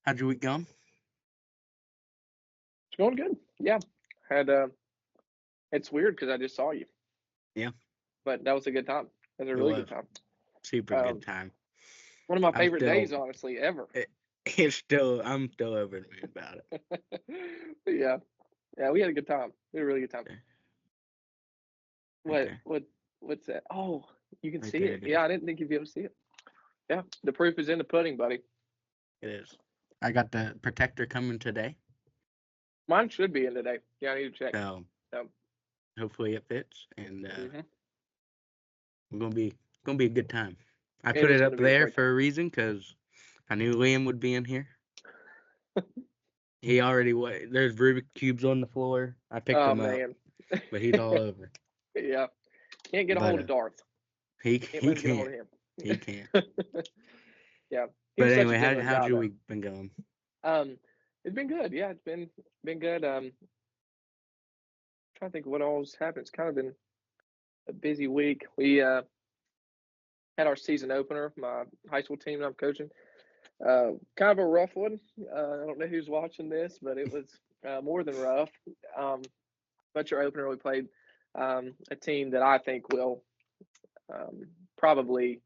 How'd your week go? It's going good. Yeah. Had It's weird because I just saw you, Yeah, but that was a good time. It was a it really good was time. super good Um, time. One of my I'm favorite days, still, honestly, ever. it, I'm still over the moon about it. Yeah. Yeah, we had a good time. We had a really good time. Okay, right What there, what what's that? Oh, you can right see there. it. It Yeah, is. I didn't think you'd be able to see it. Yeah. The proof is in the pudding, buddy. It is. I got the protector coming today, Mine should be in today. Yeah, I need to check. so So, hopefully it fits, and hmm we're gonna be a good time. I It put is it going up to be a there great for time. a reason because I knew Liam would be in here. He already there's Rubik cubes on the floor. I picked Oh them up, man. but he's all over. Yeah. Can't get a But hold of Darth. he Can't he let him get a hold can't. of him. He can't. Yeah. He But was such anyway, a genuine how'd guy your though. week been going? Um, it's been good. Yeah, it's been good. Trying to think of what all's happened. It's kind of been a busy week. We had our season opener. My high school team that I'm coaching. Kind of a rough one. I don't know who's watching this, but it was more than rough. But your opener, we played a team that I think will probably,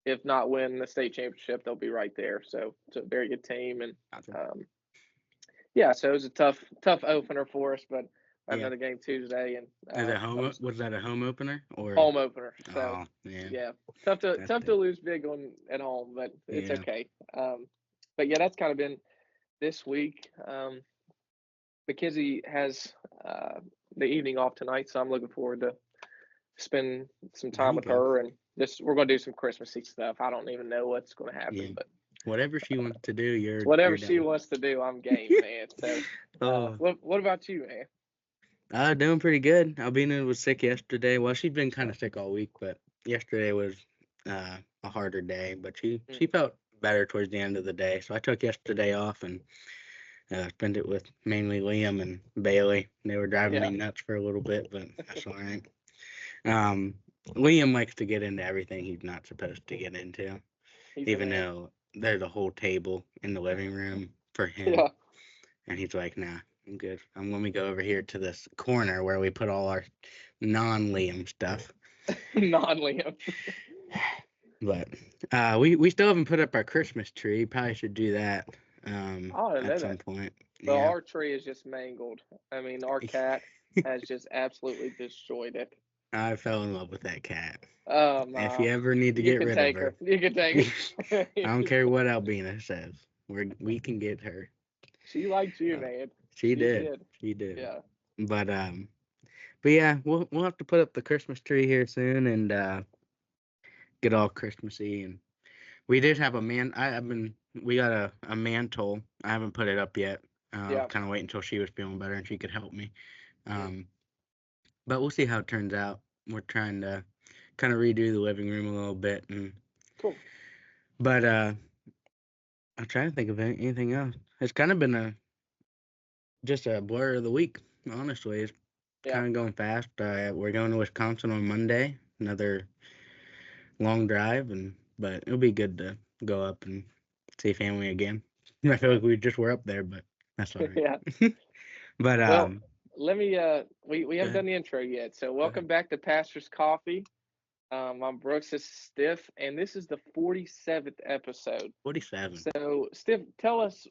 if not win the state championship, they'll be right there. So it's a very good team, and Awesome. um, yeah, so it was a tough opener for us, but Yeah. another game Tuesday, and Is it I home? was Was that a home opener or? home opener. So Oh, yeah. yeah, tough to That's tough to it. lose big on at home, but it's Yeah. okay. But yeah, that's kind of been this week. Mackenzie has the evening off tonight, so I'm looking forward to spend some There time you with go. her, and this we're gonna do some Christmassy stuff. I don't even know what's gonna Yeah. happen, but Whatever she wants to do, you're whatever she down. wants to do, I'm game, man. So, Oh, what about you, man? doing pretty good. Albina was sick yesterday. Well, she's been kind Uh, of sick all week, but yesterday was a harder day. But she mm, felt better towards the end of the day, so I took yesterday off and spent it with mainly Liam and Bailey. They were driving me yeah, nuts for a little bit, but that's all right. Um, Liam likes to get into everything he's not supposed to get into, he's the even man. though there's a whole table in the living room for him. Yeah, And he's like, nah, I'm good. I'm going to go over here to this corner where we put all our non Liam stuff. non-Liam. But we still haven't put up our Christmas tree. Probably should do that I didn't at know some that. point. Well, Yeah. our tree is just mangled. I mean, our cat has just absolutely destroyed it. I fell in love with that cat. If you No, ever need to you get can rid of take her, her. You can take I don't care what Albina says. We can get her. She liked you, Uh, man. she She did. did. She did. Yeah. But yeah, we'll have to put up the Christmas tree here soon and get all Christmassy. And we did have a man. We got a mantle. I haven't put it up yet. Yeah. Kind of wait until she was feeling better and she could help me. Mm, Um, but we'll see how it turns out. We're trying to kind of redo the living room a little bit, cool. but I'm trying to think of anything else. It's kind of been just a blur of the week. Honestly, it's Yeah. kind of going fast. We're going to Wisconsin on Monday. Another long drive, but it'll be good to go up and see family again. I feel Yeah. like we just were up there, but that's all right. Yeah. But Well, let me we go haven't ahead. done the intro yet. So Go ahead. welcome back to Pastor's Coffee. I'm Brooks is Stiff, and this is the 47th episode. 47. So Stiff, tell us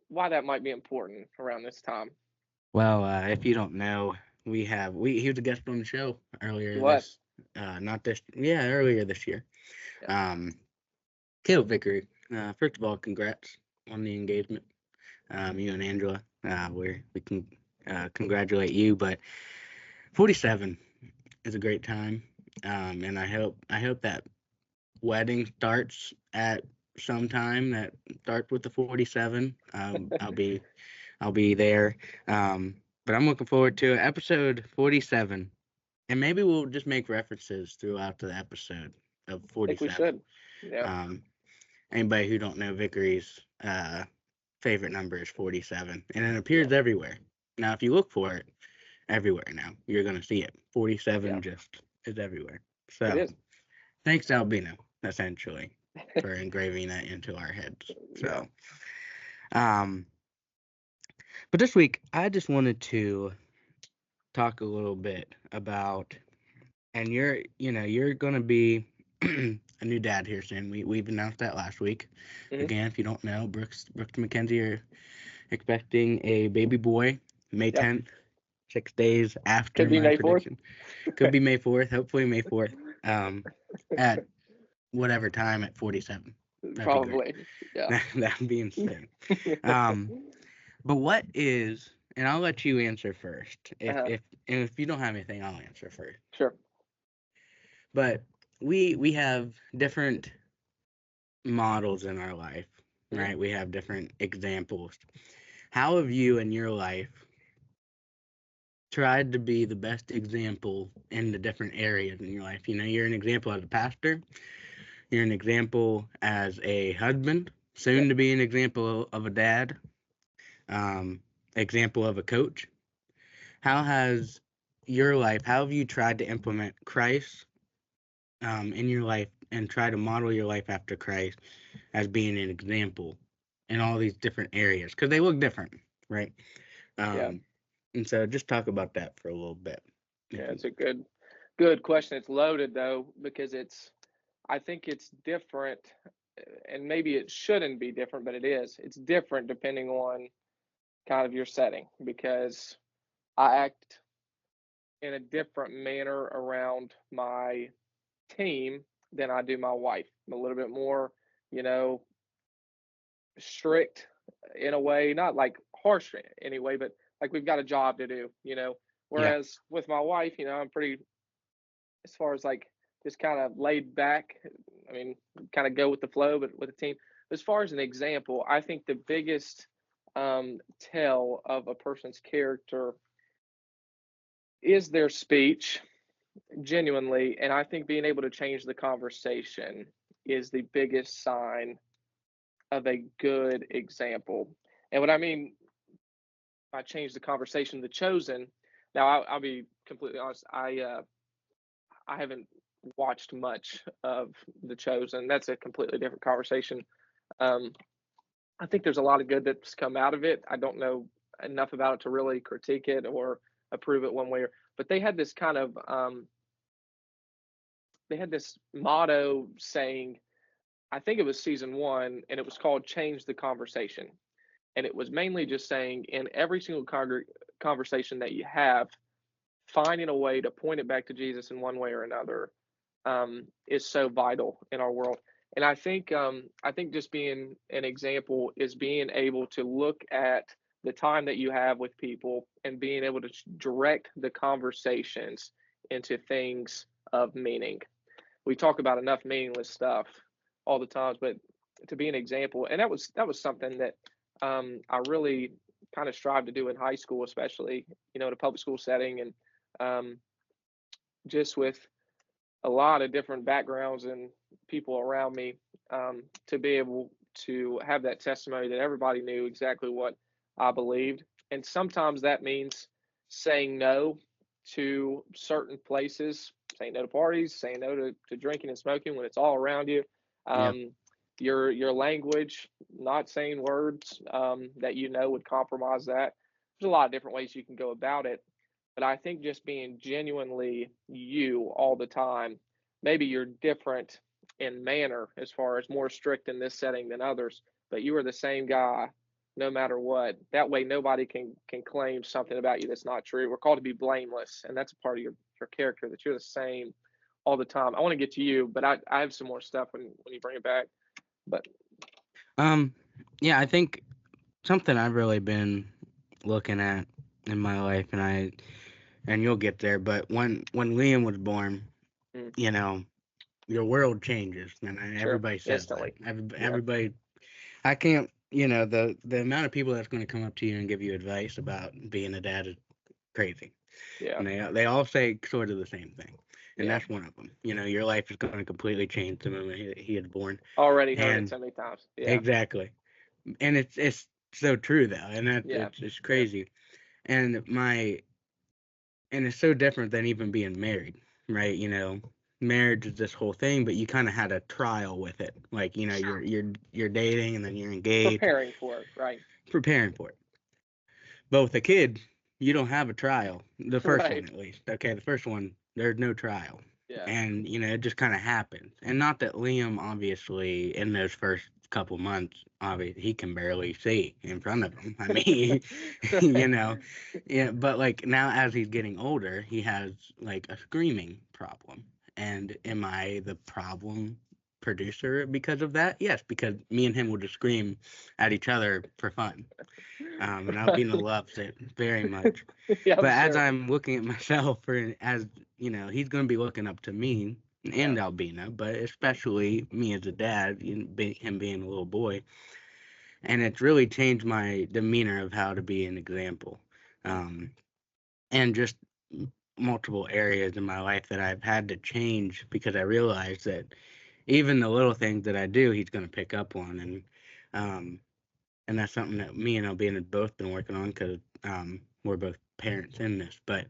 why that might be important around this time. Well, if you don't know, he was a guest on the show He earlier was. this not this yeah earlier this year. Yeah. Um, Caleb Vickery. First of all, congrats on the engagement. You and Angela. We can congratulate you, but 47 is a great time. And I hope that wedding starts at some time that starts with the 47. I'll be there. But I'm looking forward to it. Episode 47. And maybe we'll just make references throughout the episode of I think we 47. should. Yeah. Um, Anybody who don't know Vickery's favorite number is 47, and it Yeah. appears everywhere. Now, if you look for it everywhere now, you're going to see it. Yeah. 47 just is everywhere. It So, is. thanks, Albino, essentially, for engraving that into our heads. Yeah. So, But this week, I just wanted to talk a little bit about, and you're going to be a new dad here soon. We've announced that last week. Mm-hmm. Again, if you don't know, Brooks and Mackenzie are expecting a baby boy May Yep. 10th, 6 days after Could be my May 4th. prediction. Could be May 4th, hopefully May 4th, at whatever time at 47. That'd be great. Probably. Yeah. That'd be insane. But what is, and I'll let you answer first. If you don't have anything, I'll answer first. Sure. But we have different models in our life, right? We have different examples. How have you in your life tried to be the best example in the different areas in your life? You're an example as a pastor. You're an example as a husband, soon to be an example of a dad, example of a coach. How has your life, how have you tried to implement Christ in your life and try to model your life after Christ as being an example in all these different areas? Because they look different, right? And so just talk about that for a little bit. Yeah, it's a good question. It's loaded though, because I think it's different, and maybe it shouldn't be different, but it is. It's different depending on kind of your setting, because I act in a different manner around my team than I do my wife. I'm a little bit more, strict in a way, not like harsh anyway, but like we've got a job to do, Whereas with my wife, I'm pretty, as far as like just kind of laid back. I mean, kind of go with the flow, but with the team. As far as an example, I think the biggest tell of a person's character is their speech, genuinely. And I think being able to change the conversation is the biggest sign of a good example. And what I mean by change the conversation, the chosen. Now, I'll be completely honest. I haven't watched much of The Chosen. That's a completely different conversation. I think there's a lot of good that's come out of it. I don't know enough about it to really critique it or approve it one way. But they had this kind of they had this motto saying, I think it was season 1, and it was called "Change the Conversation." And it was mainly just saying, in every single conversation that you have, finding a way to point it back to Jesus in one way or another is so vital in our world. And I think just being an example is being able to look at the time that you have with people and being able to direct the conversations into things of meaning. We talk about enough meaningless stuff all the times, but to be an example, and that was something that I really kind of strive to do in high school, especially, in a public school setting, and just with a lot of different backgrounds and people around me, to be able to have that testimony that everybody knew exactly what I believed. And sometimes that means saying no to certain places, saying no to parties, saying no to drinking and smoking when it's all around you. Your language, not saying words that would compromise that. There's a lot of different ways you can go about it. But I think just being genuinely you all the time, maybe you're different in manner as far as more strict in this setting than others, but you are the same guy no matter what. That way nobody can claim something about you that's not true. We're called to be blameless, and that's a part of your character, that you're the same all the time. I want to get to you, but I have some more stuff when you bring it back. But yeah, I think something I've really been looking at in my life, and you'll get there, but when Liam was born, your world changes, and everybody says instantly. that. Everybody, I can't, the amount of people that's going to come up to you and give you advice about being a dad is crazy. Yeah. And they all say sort of the same thing. And that's one of them. Your life is going to completely change the moment he is born. Already heard it so many times. Yeah. Exactly. And it's so true though, and it's crazy. And it's so different than even being married, right? Marriage is this whole thing, but you kind of had a trial with it. Like, Sure. you're dating and then you're engaged. Preparing for it, right? preparing for it. But with a kid, you don't have a trial. The first Right. one, at least. Okay, the first one, there's no trial. Yeah. And, it just kind of happens. And not that Liam, obviously, in those first couple months, obviously, he can barely see in front of him. I mean, Right. yeah, but like now as he's getting older, he has like a screaming problem. And am I the problem producer because of that? Yes, because me and him would just scream at each other for fun. And Albino loves it very much. Yeah, I'm But as sure. I'm looking at myself, as he's going to be looking up to me Yeah. and Albino, but especially me as a dad, him being a little boy, and it's really changed my demeanor of how to be an example, um, and just multiple areas in my life that I've had to change because I realized that even the little things that I do, he's going to pick up on, um, and that's something that me and Albina have both been working on because we're both parents in this. But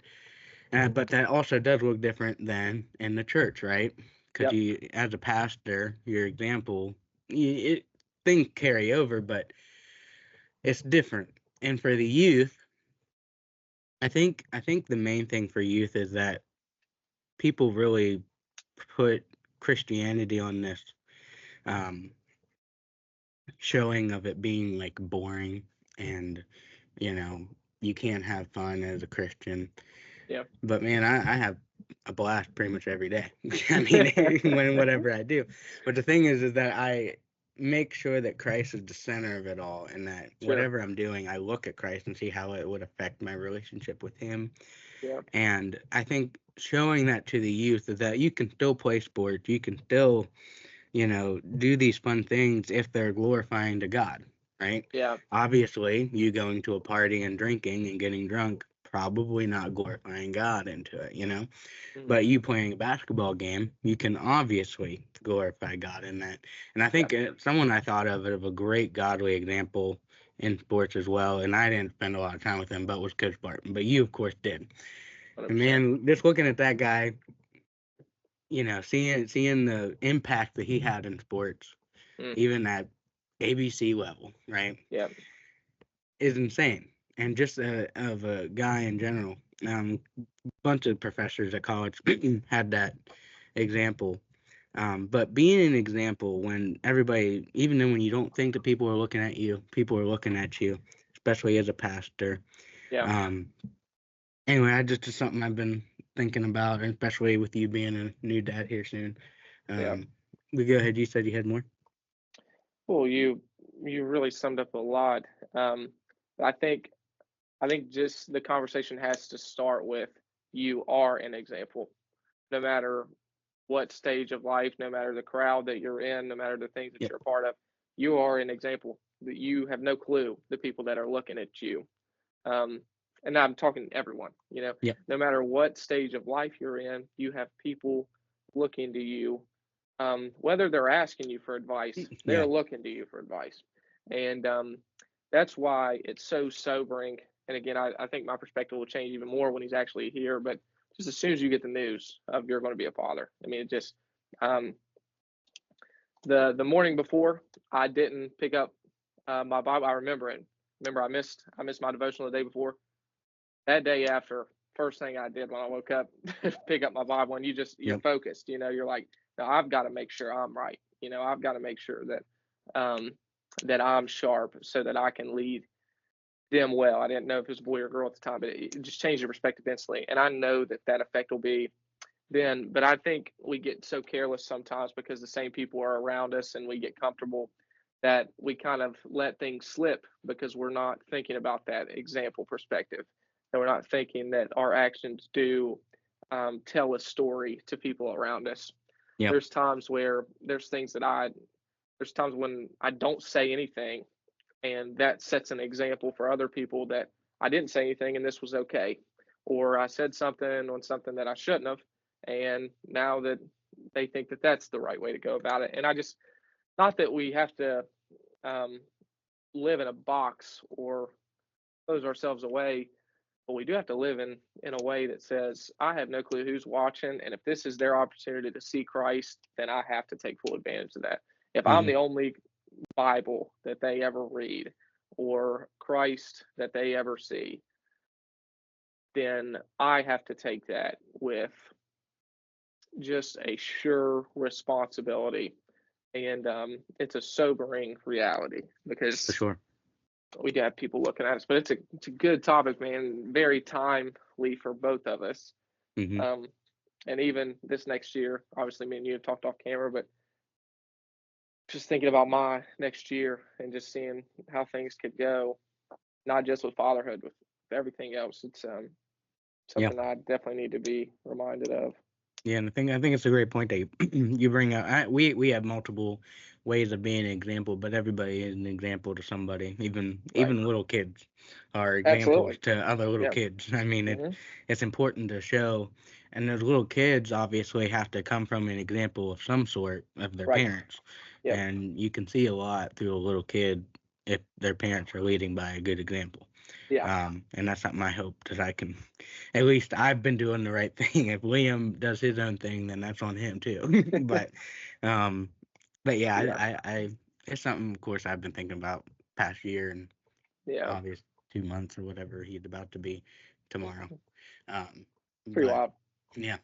that also does look different than in the church, right? Because Yep. you, as a pastor, your example, things carry over, but it's different. And for the youth, I think the main thing for youth is that people really put Christianity on this um, showing of it being like boring and you know you can't have fun as a Christian. Yeah. But man, I have a blast pretty much every day. I mean, when whatever I do. But the thing is that I make sure that Christ is the center of it all, and that Sure. whatever I'm doing, I look at Christ and see how it would affect my relationship with Him. Yeah. And I think showing that to the youth is that you can still play sports, you can still do these fun things if they're glorifying to God, right? Yeah. Obviously, you going to a party and drinking and getting drunk, probably not glorifying God into it. Mhm. But you playing a basketball game, you can obviously glorify God in that. And I Yeah. think someone I thought of a great godly example in sports as well, and I didn't spend a lot of time with him, but was Coach Barton. But you, of course, did. And 100%. man, just looking at that guy, seeing the impact that he had in sports, Mm. even at ABC level, right, Yeah. is insane. And just of a guy in general, bunch of professors at college had that example. But being an example when everybody, even then when you don't think that people are looking at you, people are looking at you, especially as a pastor. Yeah. Um, anyway, I just something I've been thinking about, and especially with you being a new dad here soon. Yeah. We go ahead. You said you had more. Well, you really summed up a lot. Um, I think just the conversation has to start with you are an example, no matter what stage of life, no matter the crowd that you're in, no matter the things that Yep. you're a part of, you are an example that you have no clue the people that are looking at you. Um, and I'm talking everyone, Yep. no matter what stage of life you're in, you have people looking to you. Whether they're asking you for advice, they're Yeah. looking to you for advice. And that's why it's so sobering. And again, I think my perspective will change even more when he's actually here. But just as soon as you get the news of you're going to be a father, I mean, it just um, the morning before, I didn't pick up my Bible. I remember it. Remember, I missed my devotional the day before. That day after, first thing I did when I woke up, pick up my Bible, and you're Yep. focused. You're like, no, I've got to make sure I'm right. I've got to make sure that I'm sharp so that I can lead them well. I didn't know if it was a boy or girl at the time, but it just changed your perspective instantly. And I know that effect will be then. But I think we get so careless sometimes because the same people are around us and we get comfortable that we kind of let things slip because we're not thinking about that example perspective. And we're not thinking that our actions do tell a story to people around us. Yep. There's times where there's times when I don't say anything, and that sets an example for other people that I didn't say anything and this was okay, or I said something on something that I shouldn't have, and now that they think that that's the right way to go about it. And I just, not that we have to um, live in a box or close ourselves away, but we do have to live in a way that says I have no clue who's watching, and if this is their opportunity to see Christ, then I have to take full advantage of that. If I'm Hmm. the only Bible that they ever read, or Christ that they ever see, then I have to take that with just a sure responsibility. And it's a sobering reality because For sure. we have people looking at us. But it's a good topic, man. Very timely for both of us. Mm-hmm. And even this next year, obviously, me and you have talked off camera, but just thinking about my next year and just seeing how things could go, not just with fatherhood, with everything else. It's something I definitely need to be reminded of. Yeah, and I think it's a great point that you bring up. We have multiple ways of being an example, but everybody is an example to somebody. Even little kids are examples Absolutely. to other little Yeah. kids. I mean, Mm-hmm. it's important to show, and those little kids obviously have to come from an example of some sort of their Right. parents, Yep. and you can see a lot through a little kid if their parents are leading by a good example. Yeah. And that's something I hope that I can. At least I've been doing the right thing. If Liam does his own thing, then that's on him too. Um, but yeah, Yeah. I it's something, of course, I've been thinking about past year and Yeah. obvious 2 months or whatever he's about to be tomorrow. Um, Pretty but wild. yeah,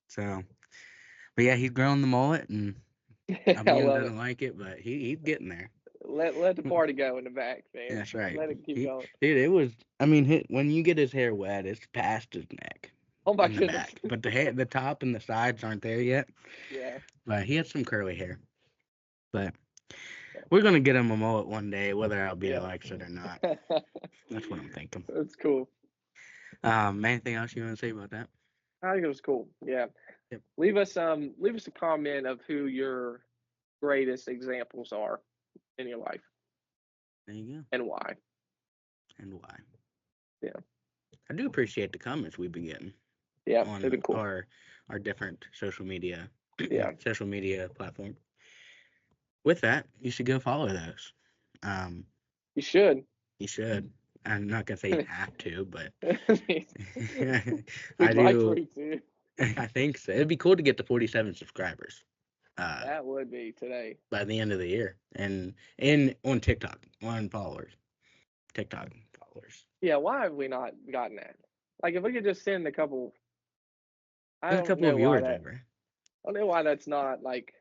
so but yeah, he's grown the mullet, and I Liam love it. doesn't like it, but he's getting there. Let the party go in the back, man. That's right. Let it keep going. Dude, it was. I mean, when you get his hair wet, it's past his neck Oh my in the goodness. back, but the top and the sides aren't there yet. Yeah. But he has some curly hair. But we're gonna get him a mullet one day, whether Albita Yeah. likes it or not. That's what I'm thinking. That's cool. Anything else you want to say about that? I think it was cool. Yeah. Yep. Leave us a comment of who your greatest examples are in your life There you go. and why. And why? Yeah. I do appreciate the comments we've been getting Yeah. They've on been cool. our different social media Yeah. platforms. With that, you should go follow those. You should. You should. I'm not gonna say you have to, but I We'd like for do. you to. I think so. It'd be cool to get to 47 subscribers That would be today. by the end of the year, and on TikTok, on followers, TikTok followers. Yeah, why have we not gotten that? Like, if we could just send a couple, I There's a don't couple of know why viewers that. over. I don't know why that's not like.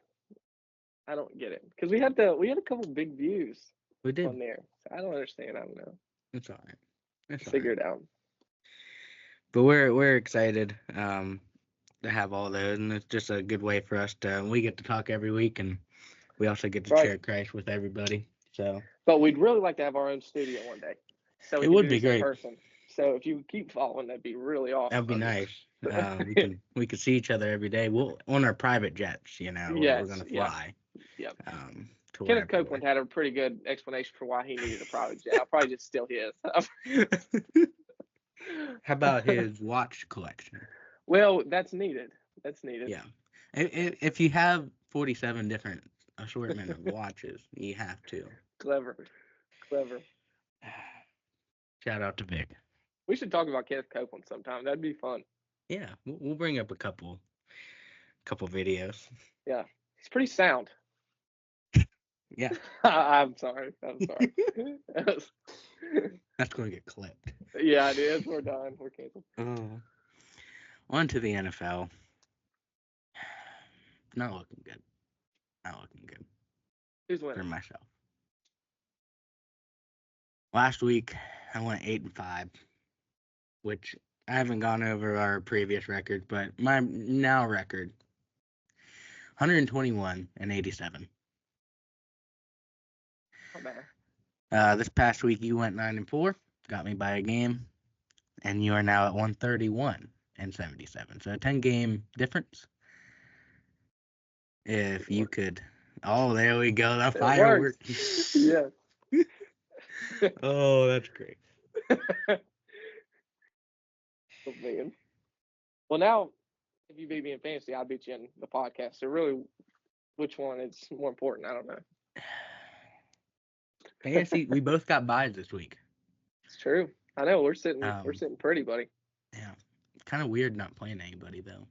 I don't get it because we had a couple big views We did. on there. So I don't understand. I don't know. It's all right. It's all Figure right. it out. But we're excited to have all those, and it's just a good way for us to. We get to talk every week, and we also get to Right. share Christ with everybody. So But we'd really like to have our own studio one day, so we it can would do be this in great. person. So if you keep following, that'd be really awesome. That'd be of nice. you. We could see each other every day. We'll on our private jets, we're Yes. gonna Yeah. fly. Yep. To Kenneth wherever Copeland had a pretty good explanation for why he needed a private jet. I'll probably just steal his. How about his watch collection? Well, that's needed. That's needed. Yeah. If you have 47 different assortment of watches, you have to. Clever. Shout out to Vic. We should talk about Kenneth Copeland sometime. That'd be fun. Yeah, we'll bring up a couple videos. Yeah, he's pretty sound. Yeah. I'm sorry. That's going to get clipped. Yeah, it is. We're done. We're canceled. On to the NFL. Not looking good. Who's winning? For myself. Last week, I went 8-5, which I haven't gone over our previous record, but my now record, 121-87. Not bad. This past week, you went 9-4, got me by a game, and you are now at 131-77. So a 10-game difference. If you could, there we go, the fireworks. Yeah. Oh, that's great. Oh, man. Well, now if you beat me in fantasy, I'll beat you in the podcast. So really, which one is more important? I don't know. Fantasy, we both got buys this week. It's true. I know we're sitting pretty, buddy. Yeah, kind of weird not playing anybody though.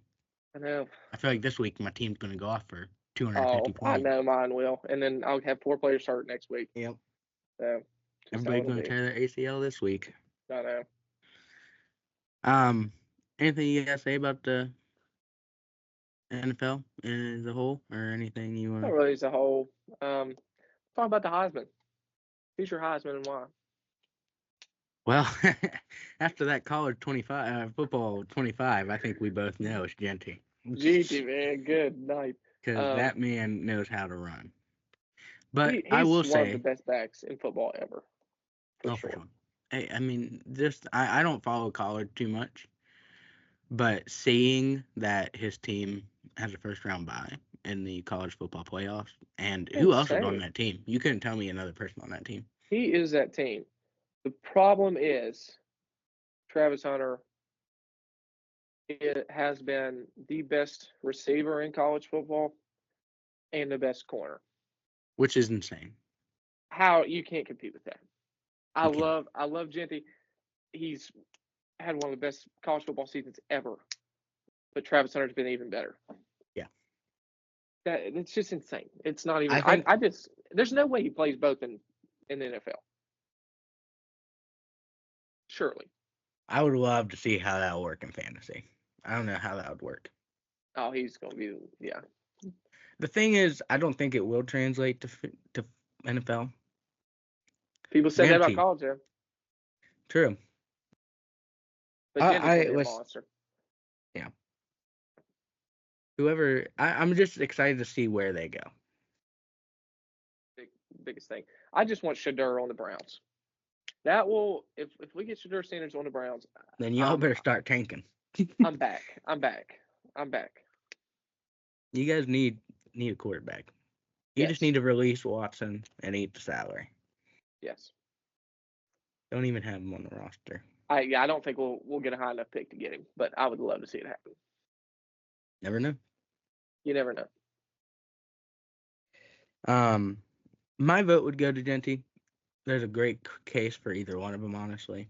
I know. I feel like this week my team's gonna go off for 250 points. I know mine will, and then I'll have 4 players hurt next week. Yep. So Everybody's going to tear their ACL this week. I know. Anything you got to say about the NFL as a whole, or anything you want? Not really as a whole. Talk about the Heisman. Who's your Heisman and why? Well, after that college football 25, I think we both know it's Genty. GT, man, good night. Because that man knows how to run. But he's I will one say, of the best backs in football ever. For sure. I mean, I don't follow college too much, but seeing that his team has a first round bye in the college football playoffs, and who else is on that team? You couldn't tell me another person on that team. He is that team. The problem is Travis Hunter has been the best receiver in college football and the best corner. Which is insane. How you can't compete with that. I love Genty. He's had one of the best college football seasons ever. But Travis Hunter's been even better. Yeah. It's just insane. It's not even I just there's no way he plays both in the NFL. Surely. I would love to see how that would work in fantasy. I don't know how that would work. Oh, he's going to be, yeah. The thing is, I don't think it will translate to NFL. People say that about college, yeah. True. But Jenny's a monster. Yeah. Whoever, I'm just excited to see where they go. Biggest thing. I just want Shedeur on the Browns. That will, if we get Shedeur Sanders on the Browns, then y'all better start tanking. I'm back. You guys need a quarterback. You just need to release Watson and eat the salary. Yes. Don't even have him on the roster. I don't think we'll get a high enough pick to get him, but I would love to see it happen. Never know. You never know. My vote would go to Genty. There's a great case for either one of them, honestly.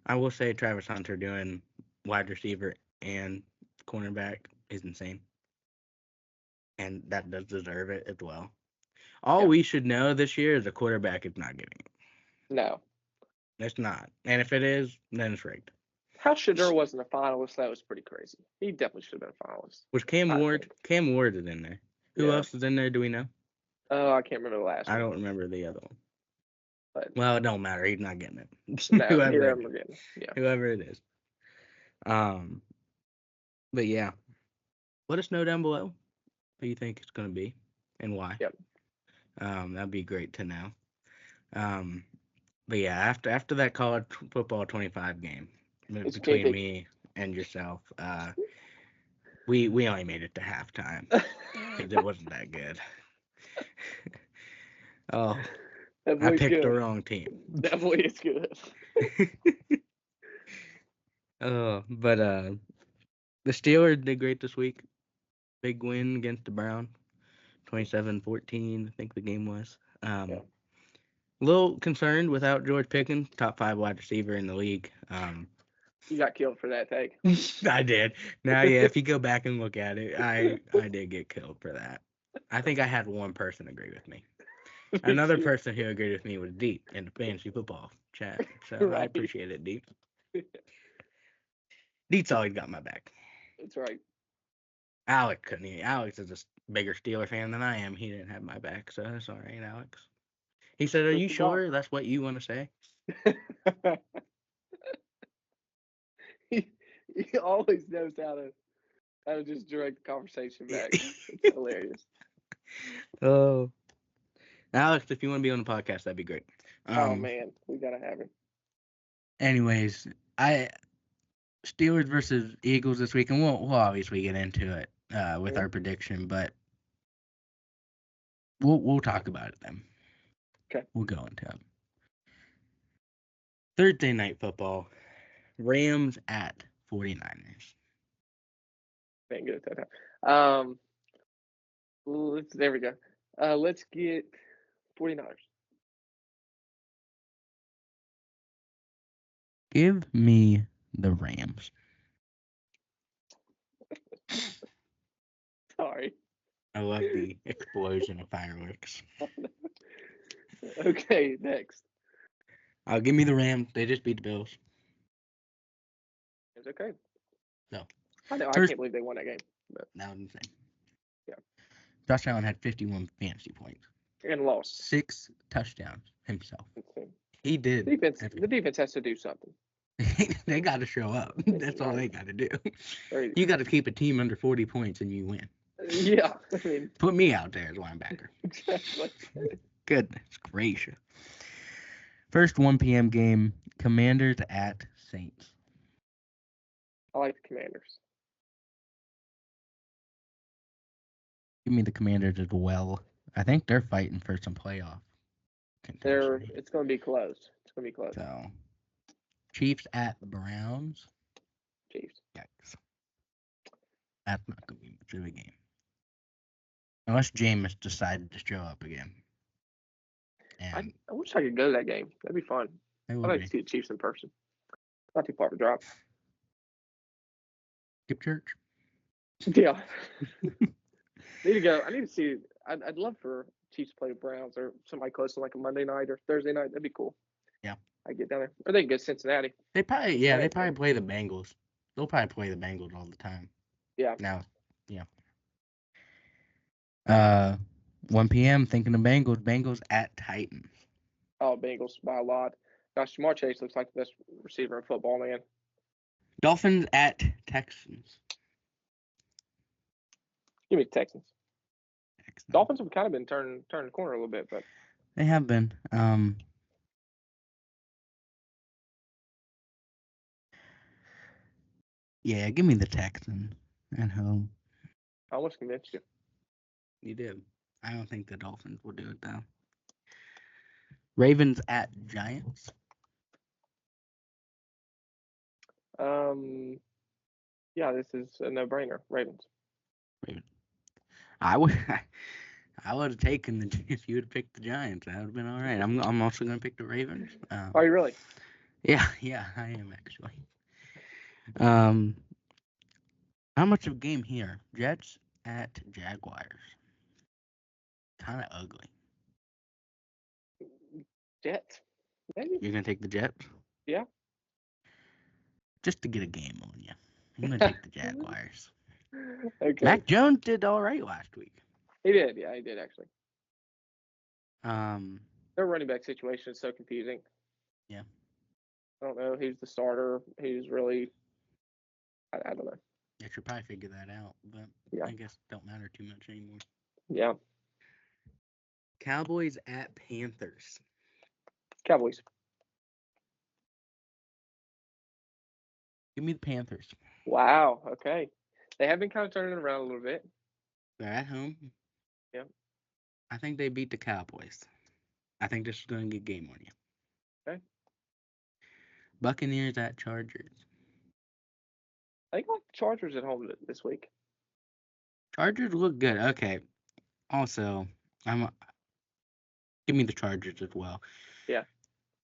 I will say Travis Hunter doing wide receiver and cornerback is insane. And that does deserve it as well. All we should know this year is a quarterback is not getting it. No. It's not. And if it is, then it's rigged. How Shedeur wasn't a finalist, that was pretty crazy. He definitely should have been a finalist. Was Cam Ward? Cam Ward is in there. Who else is in there, do we know? Oh, I can't remember the last one. I don't remember the other one. But, well, it don't matter. He's not getting it. No, whoever it is. But yeah. Let us know down below who you think it's going to be and why. Yep. That'd be great to know. But yeah, after that college football 25 game between me and yourself, we only made it to halftime because it wasn't that good. Oh, I picked the wrong team. That boy is good. But the Steelers did great this week. Big win against the Browns, 27-14, I think the game was. A little concerned without George Pickens, top 5 wide receiver in the league. You got killed for that take. I did. Now, yeah, if you go back and look at it, I did get killed for that. I think I had one person agree with me. Another person who agreed with me was Deep in the fantasy football chat. So right. I appreciate it, Deep. Deep's always got my back. That's right. Alex couldn't. Alex is a bigger Steeler fan than I am. He didn't have my back, so that's all right, Alex. He said, "Are you sure that's what you want to say?" he always knows how to just direct the conversation back. It's hilarious. Oh, Alex, if you want to be on the podcast, that'd be great. Oh man, we gotta have him. Anyways, Steelers versus Eagles this week, and we'll obviously get into it with our prediction, but we'll talk about it then. Okay. We'll go into it. Thursday night football, Rams at 49ers. Ain't good at that time. There we go. Let's get 49ers. Give me the Rams. Sorry. I love the explosion of fireworks. Okay, next. Give me the Rams. They just beat the Bills. It's okay. So I know. I first, can't believe they won that game. But that was insane. yeah. Josh Allen had 51 fantasy points, And lost. 6 touchdowns himself. Insane. He did. The defense has to do something. They got to show up. That's all they got to do. Right. You got to keep a team under 40 points and you win. Yeah. I mean, Put me out there as linebacker. exactly. Goodness gracious. First 1 p.m. game, Commanders at Saints. I like the Commanders. Give me the Commanders as well. I think they're fighting for some playoff contention. It's going to be close. It's going to be close. So, Chiefs at Browns. Chiefs. Yikes. That's not going to be much of a game. Unless Jameis decided to show up again. And I wish I could go to that game. That'd be fun. I'd like to see the Chiefs in person. Not too far of a drop. Skip church? Yeah. Need to go. I need to see. I'd love for Chiefs to play the Browns or somebody close to like a Monday night or Thursday night. That'd be cool. Yeah. I get down there. Or they can go to Cincinnati. They probably play the Bengals. They'll probably play the Bengals all the time. Yeah. Now, yeah. 1 p.m. thinking of Bengals. Bengals at Titans. Oh, Bengals by a lot. Gosh, Jamar Chase looks like the best receiver in football, man. Dolphins at Texans. Give me the Texans. Dolphins have kind of been turning the corner a little bit, but they have been. Yeah, give me the Texans at home. I almost convinced you. You did. I don't think the Dolphins will do it though. Ravens at Giants. Yeah, this is a no-brainer. Ravens. I would have taken if you would have picked the Giants. That would have been all right. I'm also gonna pick the Ravens. Are you really? Yeah, I am actually. How much of a game here? Jets at Jaguars. Kind of ugly. Jets. Maybe. You're gonna take the Jets? Yeah. Just to get a game on you. I'm gonna take the Jaguars. Okay. Mac Jones did all right last week. He did. Yeah, he did actually. Their running back situation is so confusing. Yeah. I don't know who's the starter. Who's really. I don't know. I should probably figure that out, but yeah. I guess it don't matter too much anymore. Yeah. Cowboys at Panthers. Cowboys. Give me the Panthers. Wow. Okay. They have been kind of turning it around a little bit. They're at home. Yeah. I think they beat the Cowboys. I think this is going to get game on you. Okay. Buccaneers at Chargers. I think I like the Chargers at home this week. Chargers look good. Okay. Also, give me the Chargers as well. Yeah.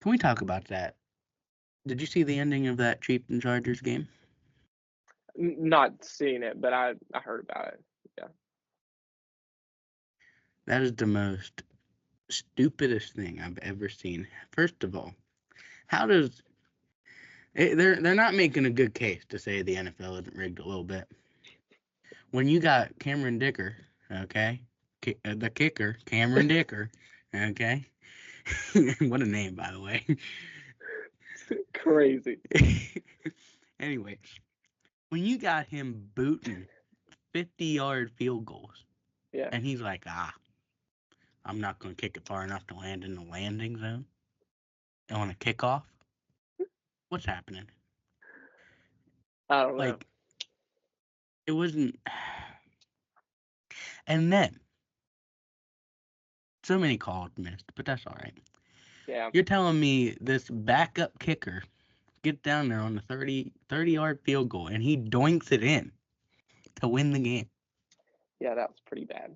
Can we talk about that? Did you see the ending of that Chiefs and Chargers game? Not seeing it, but I heard about it. Yeah. That is the most stupidest thing I've ever seen. First of all, how does they're not making a good case to say the NFL isn't rigged a little bit. When you got Cameron Dicker, okay, the kicker, Cameron Dicker, okay, what a name, by the way. Crazy. Anyways, when you got him booting 50-yard field goals, yeah, and he's like, I'm not going to kick it far enough to land in the landing zone on a kickoff. What's happening? I don't know. It wasn't. And then, so many calls missed, but that's all right. Yeah. You're telling me this backup kicker gets down there on the 30-yard field goal, and he doinks it in to win the game. Yeah, that was pretty bad.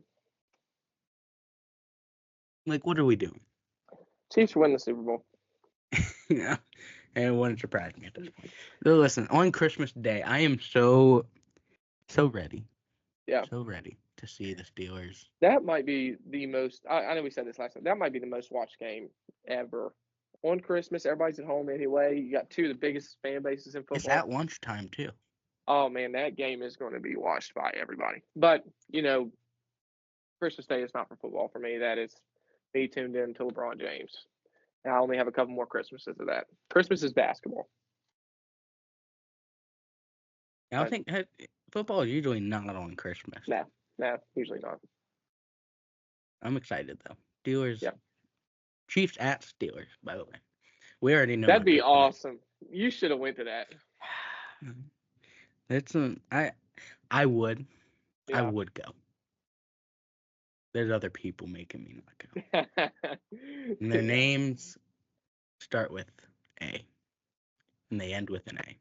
What are we doing? Chiefs win the Super Bowl. Yeah. And it wouldn't surprise me at this point. So listen, on Christmas Day, I am so ready. Yeah. So ready to see the Steelers. That might be the most. I know we said this last time. That might be the most watched game ever on Christmas. Everybody's at home anyway. You got two of the biggest fan bases in It's football. at lunchtime too. Oh man, that game is going to be watched by everybody. But Christmas Day is not for football for me. That is me tuned in to LeBron James. And I only have a couple more Christmases of that. Christmas is basketball. I think football is usually not on Christmas. No, usually not. I'm excited though. Steelers. Yeah. Chiefs at Steelers, by the way. We already know. That'd be awesome. You should have went to that. It's I would. Yeah. I would go. There's other people making me not go. And their names start with A. And they end with an A.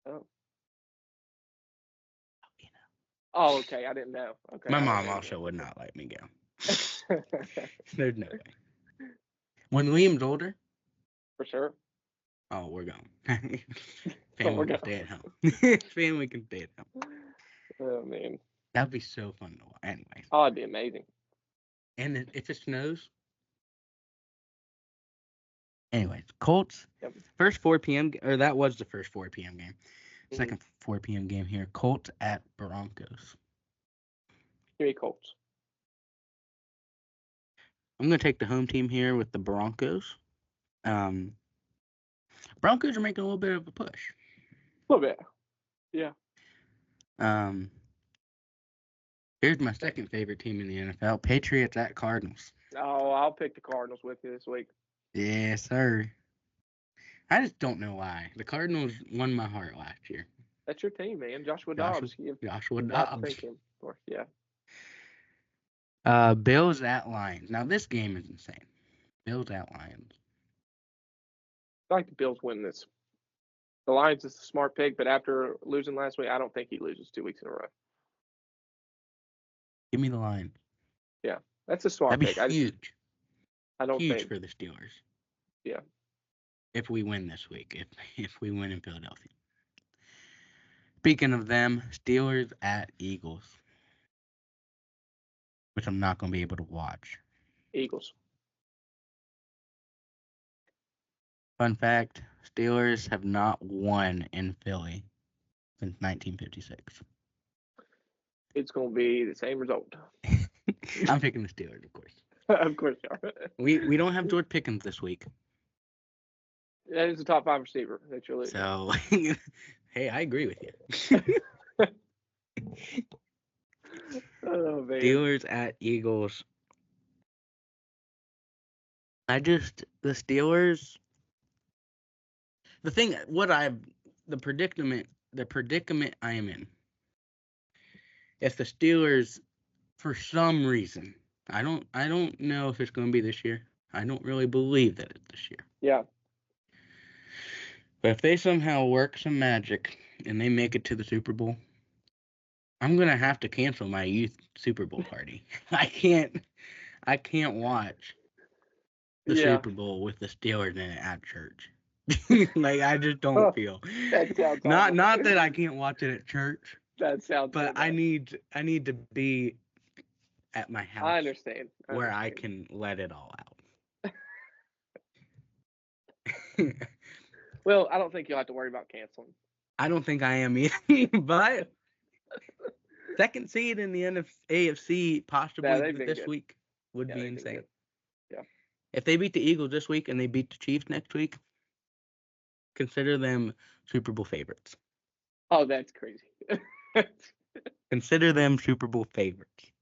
Oh. Oh, okay. I didn't know. Okay. My mom also would not let me go. There's no way. When Liam's older? For sure. Oh, we're going. Family can stay at home. Family can stay at home. Oh, man. That'd be so fun to watch. Anyways. Oh, it'd be amazing. And if it snows. Anyways, Colts. Yep. First 4 p.m. Or that was the first 4 p.m. game. Second 4 p.m. game here. Colts at Broncos. Give me Colts. I'm going to take the home team here with the Broncos. Broncos are making a little bit of a push. A little bit. Yeah. Here's my second favorite team in the NFL. Patriots at Cardinals. Oh, I'll pick the Cardinals with you this week. Yes, sir. I just don't know why. The Cardinals won my heart last year. That's your team, man. Joshua Dobbs. Joshua Dobbs. Of course, yeah. Bills at Lions. Now, this game is insane. Bills at Lions. I like the Bills win this. The Lions is a smart pick, but after losing last week, I don't think he loses 2 weeks in a row. Give me the Lions. Yeah, that's a smart pick. That'd be huge. I don't huge think for the Steelers. Yeah. If we win this week, if we win in Philadelphia. Speaking of them, Steelers at Eagles, which I'm not going to be able to watch. Eagles. Fun fact, Steelers have not won in Philly since 1956. It's going to be the same result. I'm picking the Steelers, of course. Of course you are. We don't have George Pickens this week. That is the top 5 receiver that you're losing. So, hey, I agree with you. Oh, man. Steelers at Eagles. The Steelers. The predicament I am in. If the Steelers, for some reason, I don't know if it's going to be this year. I don't really believe that it's this year. Yeah. But if they somehow work some magic and they make it to the Super Bowl, I'm going to have to cancel my youth Super Bowl party. I can't watch the Super Bowl with the Steelers in it at church. Like, I just don't feel. That sounds not that I can't watch it at church. That sounds But I need to be at my house. I understand. Where I can let it all out. Well, I don't think you'll have to worry about canceling. I don't think I am either, but second seed in the AFC possibly this week would be insane. Yeah. If they beat the Eagles this week and they beat the Chiefs next week, consider them Super Bowl favorites. Oh, that's crazy. Consider them Super Bowl favorites.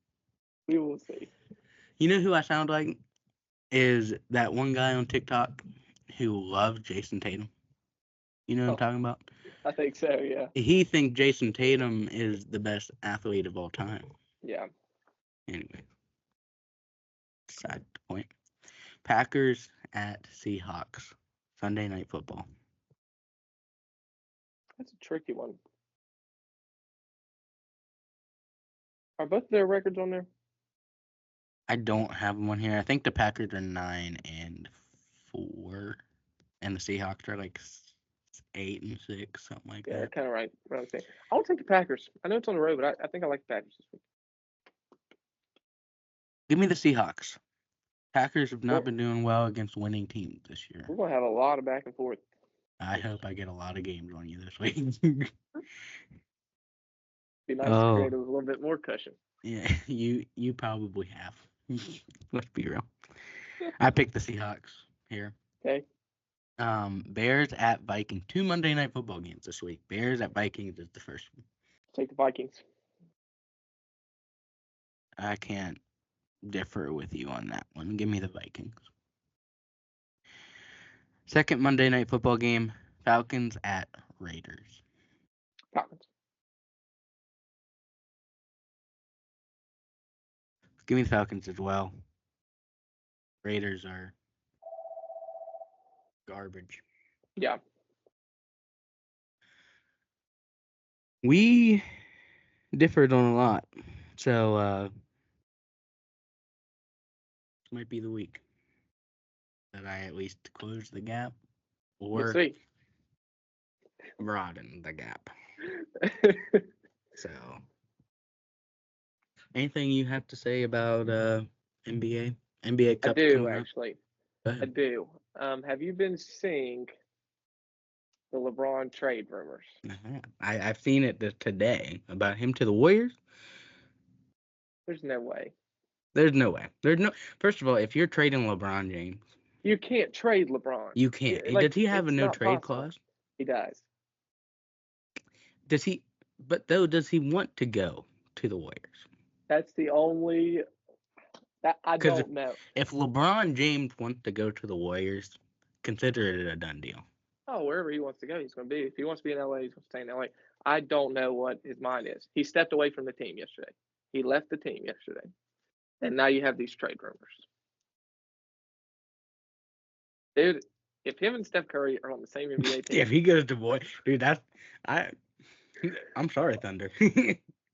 We will see. You know who I sound like? Is that one guy on TikTok who loves Jason Tatum. You know what I'm talking about? I think so, yeah. He thinks Jason Tatum is the best athlete of all time. Yeah. Anyway. Side point. Packers at Seahawks. Sunday Night Football. That's a tricky one. Are both their records on there? I don't have them on here. I think the Packers are 9-4, and the Seahawks are like 8-6, something like that. Yeah, kind of right. I'll take the Packers. I know it's on the road, but I think I like the Packers this week. Give me the Seahawks. Packers have not been doing well against winning teams this year. We're gonna have a lot of back and forth. I hope I get a lot of games on you this week. Be nice to create a little bit more cushion. Yeah, you probably have. Let's be real. I picked the Seahawks here. Okay. Bears at Vikings. 2 Monday Night Football games this week. Bears at Vikings is the first one. Take the Vikings. I can't differ with you on that one. Give me the Vikings. Second Monday Night Football game. Falcons at Raiders. Falcons. Give me the Falcons as well. Raiders are garbage. Yeah. We differed on a lot. So, this might be the week that I at least close the gap or broaden the gap. So, anything you have to say about NBA? NBA Cup? I do, actually. I do. Have you been seeing the LeBron trade rumors? I've seen it today about him to the Warriors. There's no way. There's no way. There's no. First of all, if you're trading LeBron James, you can't trade LeBron. You can't. Does he have a no trade clause? He does. Does he? But though, does he want to go to the Warriors? That's the only. That I don't know. If LeBron James wants to go to the Warriors, consider it a done deal. Oh, wherever he wants to go, he's going to be. If he wants to be in LA, he's going to stay in LA. I don't know what his mind is. He stepped away from the team yesterday. He left the team yesterday. And now you have these trade rumors. Dude, if him and Steph Curry are on the same NBA team. If he goes to boy, dude, I'm sorry, Thunder.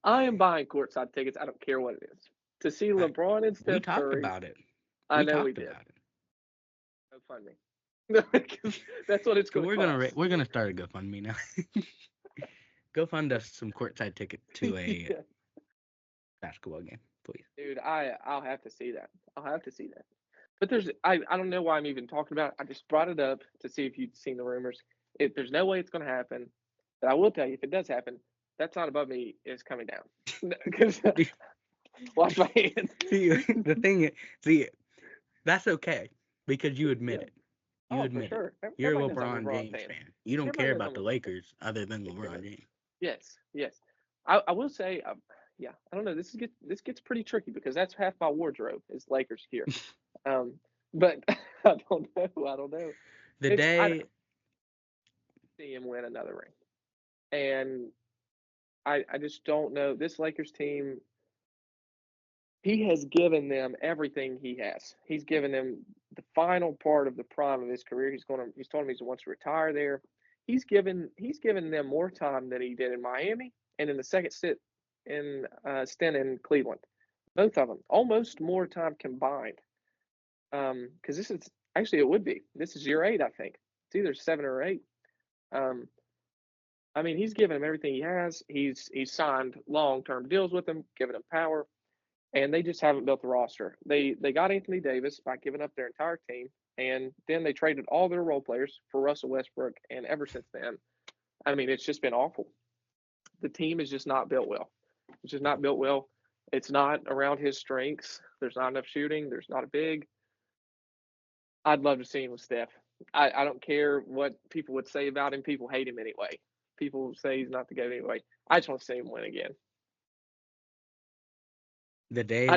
I am buying courtside tickets. I don't care what it is. To see LeBron and Steph Curry. We talked about it. I know we did. Go fund me. That's what it's going to cost. We're gonna start a GoFundMe now. Go fund us some courtside ticket to a basketball game, please. Dude, I'll have to see that. But I don't know why I'm even talking about it. I just brought it up to see if you'd seen the rumors. There's no way it's going to happen. But I will tell you, if it does happen, that's not above me. It's coming down. Because wash my hands. The thing is, that's okay because you admit it. You admit sure. it. You're a LeBron James fan. You don't care about the Lakers other than LeBron James. Yes. I will say, I don't know. This gets pretty tricky because that's half my wardrobe is Lakers gear. But I don't know. I see him win another ring, and I just don't know. This Lakers team, he has given them everything he has. He's given them the final part of the prime of his career. He's told them he wants to retire there. He's given them more time than he did in Miami and in the second stint in Cleveland. Both of them, almost more time combined. Because this is actually it would be. This is year 8, I think. It's either 7 or 8. I mean, he's given him everything he has. He's signed long-term deals with him, given him power, and they just haven't built the roster. They got Anthony Davis by giving up their entire team, and then they traded all their role players for Russell Westbrook, and ever since then, I mean, it's just been awful. The team is just not built well. It's just not built well. It's not around his strengths. There's not enough shooting. There's not a big. I'd love to see him with Steph. I don't care what people would say about him. People hate him anyway. People say he's not the GOAT anyway. I just want to see him win again. The day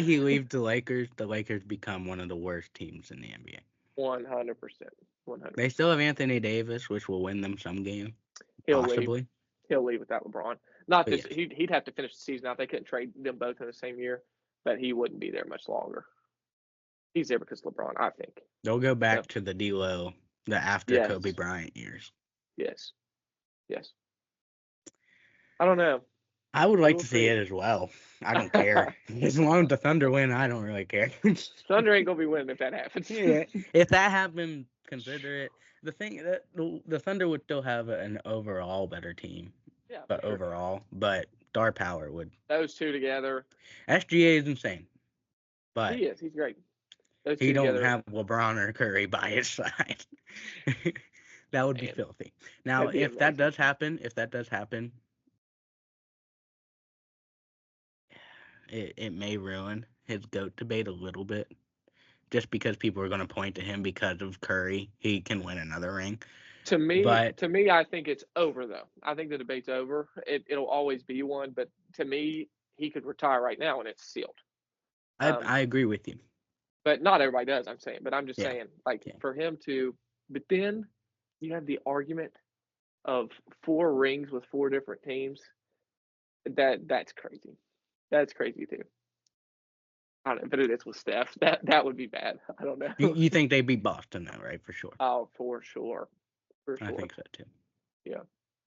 he leaves the Lakers become one of the worst teams in the NBA. 100%. They still have Anthony Davis, which will win them some game. Possibly. He'll leave without LeBron. Not this. Yes. He'd have to finish the season out. They couldn't trade them both in the same year, but he wouldn't be there much longer. He's there because of LeBron, I think. They'll go back to the D-Lo, the after Kobe Bryant years. Yes. I don't know. I would like to see it as well. I don't care. As long as the Thunder win, I don't really care. Thunder ain't going to be winning if that happens. Yeah. If that happened, consider it. The thing that the Thunder would still have an overall better team. Yeah. But overall, but star power would. Those two together. SGA is insane. but He is. He's great. Those he two don't together, have LeBron or Curry by his side. That would be man, filthy. Now, that'd be if that amazing. does happen, it may ruin his GOAT debate a little bit, just because people are going to point to him because of Curry. He can win another ring. To me, But I think it's over though. I think the debate's over. It'll always be one, but to me, he could retire right now and it's sealed. I agree with you. But not everybody does. I'm saying, but I'm just Yeah. saying, like Yeah. for him to, but then you have the argument of 4 rings with 4 different teams. That's crazy. That's crazy too. I don't know, but it is with Steph. That would be bad. I don't know. You think they beat Boston though, right? For sure. Oh, for sure. For I sure. think so too. Yeah.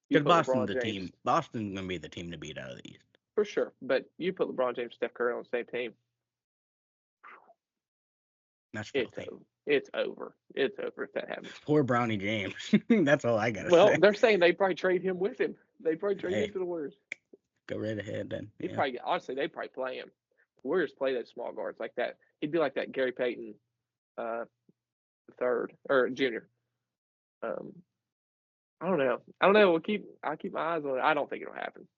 You Because put Boston's LeBron the James. team. Boston's going to be the team to beat out of the East. For sure. But you put LeBron James, Steph Curry on the same team. That's It's filthy. over. It's over. It's over if that happens. Poor Brownie James. That's all I got to Well, say. they're saying they probably trade him with him. They probably trade him Hey, to the Warriors. go right ahead then. He'd Yeah. probably honestly, they'd probably play him. The Warriors play those small guards like that. He'd be like that Gary Payton, third or junior. I don't know. I'll keep my eyes on it. I don't think it'll happen.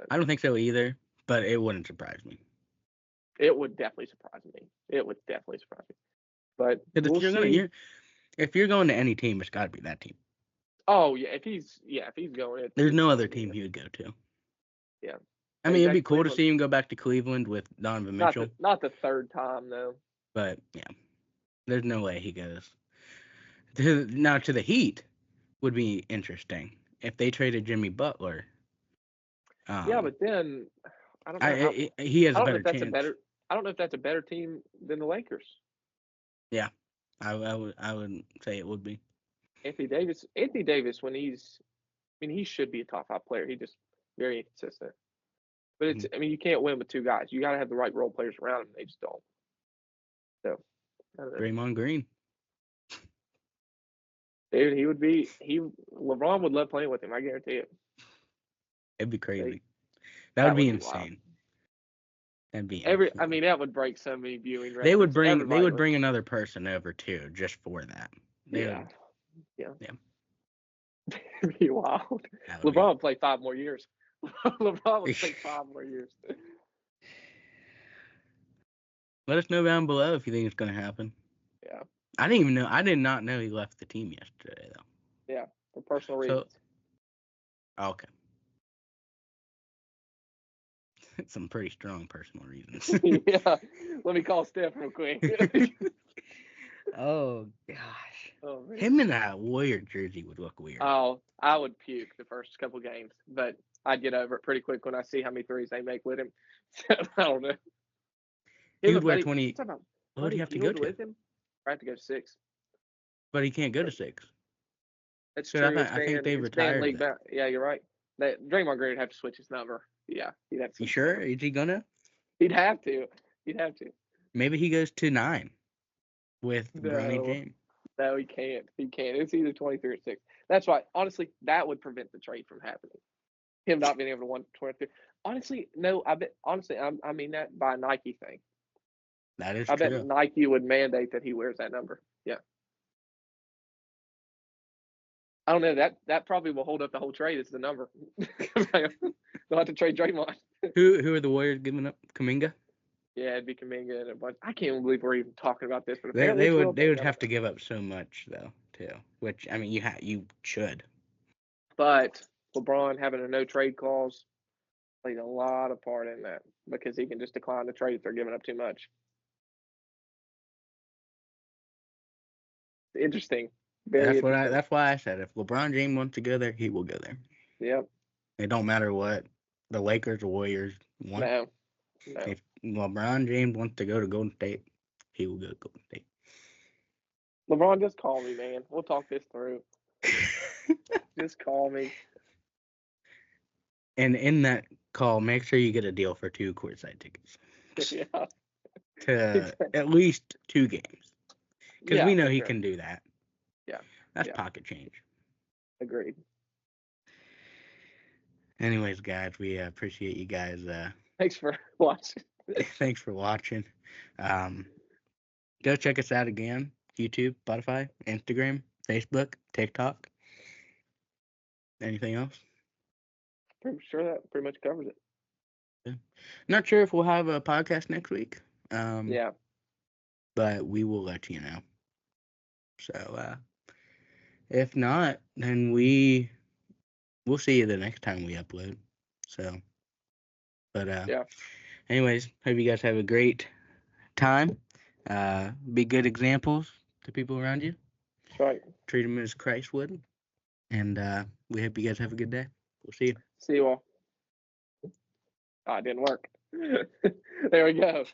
I don't think so either, but it wouldn't surprise me. It would definitely surprise me. But we'll see. If you're going to any team, it's got to be that team. Oh yeah, if he's going, There's no other team he would go to. Yeah. I mean, it'd be cool to Cleveland. see him go back to Cleveland with Donovan Mitchell. Not the third time though. But yeah, there's no way he goes. Now to the Heat would be interesting if they traded Jimmy Butler. Yeah, but then I don't know. He has I a don't know better if that's chance. I don't know if that's a better team than the Lakers. Yeah, I would say it would be. Anthony Davis, when he should be a top 5 player. He's just very inconsistent. But it's, you can't win with 2 guys. You got to have the right role players around him. They just don't. So, I don't know. Draymond Green. Dude, LeBron would love playing with him. I guarantee it. It'd be crazy. That would be insane. That'd be insane. That would break so many viewing records. They would bring another person over too, just for that. Yeah. It'd be wild. LeBron would play 5 more years. LeBron would play 5 more years. Let us know down below if you think it's going to happen. Yeah. I did not know he left the team yesterday, though. Yeah, for personal reasons. Okay. Some pretty strong personal reasons. Yeah. Let me call Steph real quick. Oh, gosh. Oh, him in that Warrior jersey would look weird. Oh, I would puke the first couple games, but I'd get over it pretty quick when I see how many threes they make with him. So, I don't know. He would wear 20. What would he have to go to? With him? I have to go to 6. But he can't go to 6. That's true. I think they retired that. Yeah, you're right. Draymond Green would have to switch his number. Yeah, he'd have to. You sure? Is he gonna? He'd have to. Maybe he goes to 9 with Bronny James. No, he can't. It's either 23 or 6. That's why, honestly, that would prevent the trade from happening. Him not being able to 123. Honestly, no. I mean that by a Nike thing. That is true. I bet Nike would mandate that he wears that number. Yeah. I don't know. That probably will hold up the whole trade. It's the number. They'll have to trade Draymond. Who are the Warriors giving up? Kaminga? Yeah, it'd be Kaminga and a bunch. I can't believe we're even talking about this. But they would have to give up so much though too. Which I mean, you should. But LeBron having a no trade clause plays a lot of part in that because he can just decline the trade if they're giving up too much. Interesting. That's why I said if LeBron James wants to go there, he will go there. Yep. It don't matter what the Lakers or Warriors want. No. If LeBron James wants to go to Golden State, he will go to Golden State. LeBron, just call me, man. We'll talk this through. Just call me. And in that call, make sure you get a deal for 2 courtside tickets. Yeah. To at least 2 games. Because we know he can do that. Yeah. That's pocket change. Agreed. Anyways, guys, we appreciate you guys. Thanks for watching. Thanks for watching. Go check us out again. YouTube, Spotify, Instagram, Facebook, TikTok. Anything else? Pretty sure that pretty much covers it. Yeah. Not sure if we'll have a podcast next week. Yeah. But we will let you know. So if not, then we'll see you the next time we upload. So, but Yeah. anyways, hope you guys have a great time. Be good examples to people around you. That's right. Treat them as Christ would. And we hope you guys have a good day. We'll see you. See you all. Oh, it didn't work. There we go.